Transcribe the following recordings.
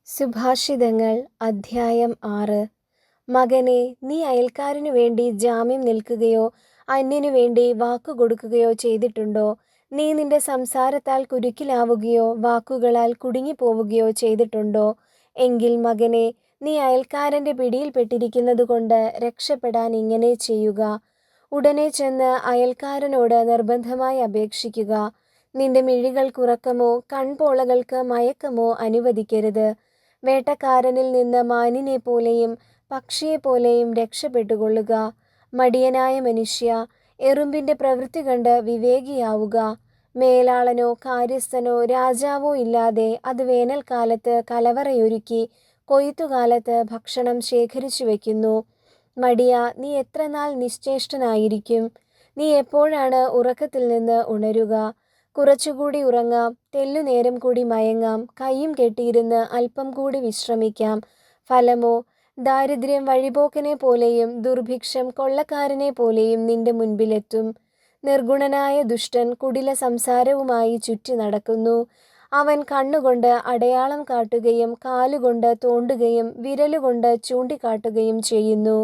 സുഭാഷിതങ്ങൾ അധ്യായം 6. മകനെ, നീ അയൽക്കാരനു വേണ്ടി ജാമ്യം നിൽക്കുകയോ അന്യനു വേണ്ടി വാക്കുകൊടുക്കുകയോ ചെയ്തിട്ടുണ്ടോ? നീ നിന്റെ സംസാരത്താൽ കുരുക്കിലാവുകയോ വാക്കുകളാൽ കുടുങ്ങിപ്പോവുകയോ ചെയ്തിട്ടുണ്ടോ? എങ്കിൽ മകനെ, നീ അയൽക്കാരൻ്റെ പിടിയിൽപ്പെട്ടിരിക്കുന്നതുകൊണ്ട് രക്ഷപ്പെടാൻ ഇങ്ങനെ ചെയ്യുക. ഉടനെ ചെന്ന് അയൽക്കാരനോട് നിർബന്ധമായി അപേക്ഷിക്കുക. നിന്റെ മിഴികൾക്കുറക്കമോ കൺപോളകൾക്ക് മയക്കമോ അനുവദിക്കരുത്. വേട്ടക്കാരനിൽ നിന്ന് മാനിനെപ്പോലെയും പക്ഷിയെപ്പോലെയും രക്ഷപ്പെട്ടുകൊള്ളുക. മടിയനായ മനുഷ്യ, എറുമ്പിൻ്റെ പ്രവൃത്തി കണ്ട് വിവേകിയാവുക. മേലാളനോ കാര്യസ്ഥനോ രാജാവോ ഇല്ലാതെ അത് വേനൽക്കാലത്ത് കലവറയൊരുക്കി കൊയ്ത്തുകാലത്ത് ഭക്ഷണം ശേഖരിച്ചു വയ്ക്കുന്നു. മടിയ, നീ എത്ര നാൾ നിശ്ചേഷ്ടനായിരിക്കും? നീ എപ്പോഴാണ് ഉറക്കത്തിൽ നിന്ന് ഉണരുക? കുറച്ചുകൂടി ഉറങ്ങാം, തെല്ലുനേരം കൂടി മയങ്ങാം, കൈയും കെട്ടിയിരുന്ന് അല്പം കൂടി വിശ്രമിക്കാം. ഫലമോ, ദാരിദ്ര്യം വഴിപോക്കനെ പോലെയും ദുർഭിക്ഷം കൊള്ളക്കാരനെ പോലെയും നിന്റെ മുൻപിലെത്തും. നിർഗുണനായ ദുഷ്ടൻ കുടില സംസാരവുമായി ചുറ്റി നടക്കുന്നു. അവൻ കണ്ണുകൊണ്ട് അടയാളം കാട്ടുകയും കാലുകൊണ്ട് തോണ്ടുകയും വിരലുകൊണ്ട് ചൂണ്ടിക്കാട്ടുകയും ചെയ്യുന്നു.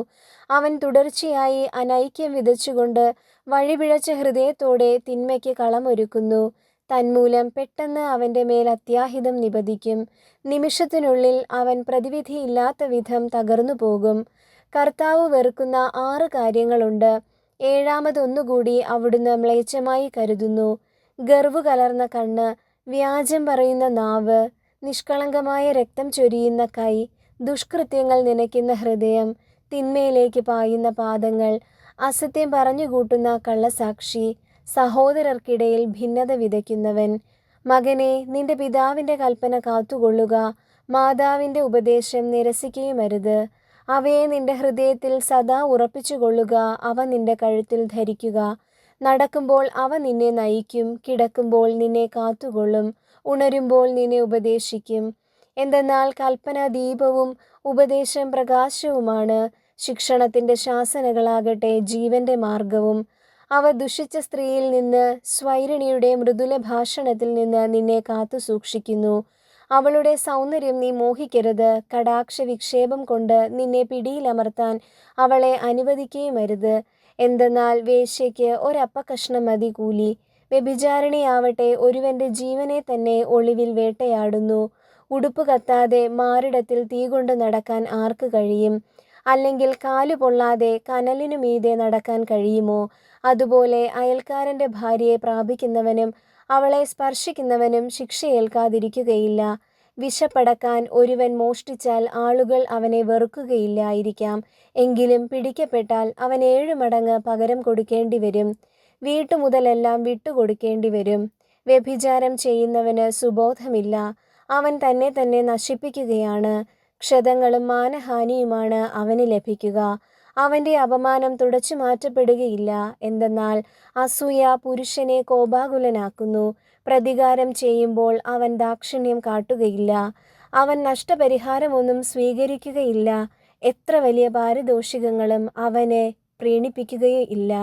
അവൻ തുടർച്ചയായി അനൈക്യം വിതച്ചുകൊണ്ട് വഴിപിഴച്ച ഹൃദയത്തോടെ തിന്മയ്ക്ക് കളമൊരുക്കുന്നു. തന്മൂലം പെട്ടെന്ന് അവൻ്റെ മേൽ അത്യാഹിതം നിപതിക്കും. നിമിഷത്തിനുള്ളിൽ അവൻ പ്രതിവിധിയില്ലാത്ത വിധം തകർന്നു പോകും. കർത്താവ് വെറുക്കുന്ന 6 കാര്യങ്ങളുണ്ട്. ഏഴാമതൊന്നുകൂടി അവിടുന്ന് മ്ലേച്ഛമായി കരുതുന്നു. ഗർവ്വ് കലർന്ന കണ്ണ്, വ്യാജം പറയുന്ന നാവ്, നിഷ്കളങ്കമായ രക്തം ചൊരിയുന്ന കൈ, ദുഷ്കൃത്യങ്ങൾ നനയ്ക്കുന്ന ഹൃദയം, തിന്മയിലേക്ക് പായുന്ന പാദങ്ങൾ, അസത്യം പറഞ്ഞുകൂട്ടുന്ന കള്ളസാക്ഷി, സഹോദരർക്കിടയിൽ ഭിന്നത വിതയ്ക്കുന്നവൻ. മകനെ, നിന്റെ പിതാവിൻ്റെ കൽപ്പന കാത്തുകൊള്ളുക. മാതാവിൻ്റെ ഉപദേശം നിരസിക്കുകയുമരുത്. അവയെ നിന്റെ ഹൃദയത്തിൽ സദാ ഉറപ്പിച്ചുകൊള്ളുക. അവ നിന്റെ കഴുത്തിൽ ധരിക്കുക. നടക്കുമ്പോൾ അവ നിന്നെ നയിക്കും, കിടക്കുമ്പോൾ നിന്നെ കാത്തുകൊള്ളും, ഉണരുമ്പോൾ നിന്നെ ഉപദേശിക്കും. എന്തെന്നാൽ കൽപ്പന ദീപവും ഉപദേശം പ്രകാശവുമാണ്. ശിക്ഷണത്തിൻ്റെ ശാസനകളാകട്ടെ ജീവൻ്റെ മാർഗവും. അവ ദുഷിച്ച സ്ത്രീയിൽ നിന്ന്, സ്വൈരിണിയുടെ മൃദുല ഭാഷണത്തിൽ നിന്ന് നിന്നെ കാത്തു സൂക്ഷിക്കുന്നു. അവളുടെ സൗന്ദര്യം നീ മോഹിക്കരുത്. കടാക്ഷ വിക്ഷേപം കൊണ്ട് നിന്നെ പിടിയിലമർത്താൻ അവളെ അനുവദിക്കുകയുമരുത്. എന്തെന്നാൽ വേശ്യയ്ക്ക് ഒരപ്പക്കഷ്ണം മതി കൂലി. വ്യഭിചാരിണിയാവട്ടെ ഒരുവൻ്റെ ജീവനെ തന്നെ ഒളിവിൽ വേട്ടയാടുന്നു. ഉടുപ്പ് കത്താതെ മാറിടത്തിൽ തീ കൊണ്ട് നടക്കാൻ ആർക്ക് കഴിയും? അല്ലെങ്കിൽ കാലു പൊള്ളാതെ കനലിനു മീതെ നടക്കാൻ കഴിയുമോ? അതുപോലെ അയൽക്കാരൻ്റെ ഭാര്യയെ പ്രാപിക്കുന്നവനും അവളെ സ്പർശിക്കുന്നവനും ശിക്ഷയേൽക്കാതിരിക്കുകയില്ല. വിശപ്പടക്കാൻ ഒരുവൻ മോഷ്ടിച്ചാൽ ആളുകൾ അവനെ വെറുക്കുകയില്ലായിരിക്കാം. എങ്കിലും പിടിക്കപ്പെട്ടാൽ അവൻ 7 മടങ്ങ് പകരം കൊടുക്കേണ്ടി വരും. വീട്ടുമുതലെല്ലാം വിട്ടുകൊടുക്കേണ്ടി വരും. വ്യഭിചാരം ചെയ്യുന്നവന് സുബോധമില്ല. അവൻ തന്നെ തന്നെ നശിപ്പിക്കുകയാണ്. ക്ഷതങ്ങളും മാനഹാനിയുമാണ് അവന് ലഭിക്കുക. അവൻ്റെ അപമാനം തുടച്ചു മാറ്റപ്പെടുകയില്ല. എന്തെന്നാൽ അസൂയ പുരുഷനെ കോപാകുലനാക്കുന്നു. പ്രതികാരം ചെയ്യുമ്പോൾ അവൻ ദാക്ഷിണ്യം കാട്ടുകയില്ല. അവൻ നഷ്ടപരിഹാരമൊന്നും സ്വീകരിക്കുകയില്ല. എത്ര വലിയ പാരിതോഷികങ്ങളും അവനെ പ്രീണിപ്പിക്കുകയില്ല.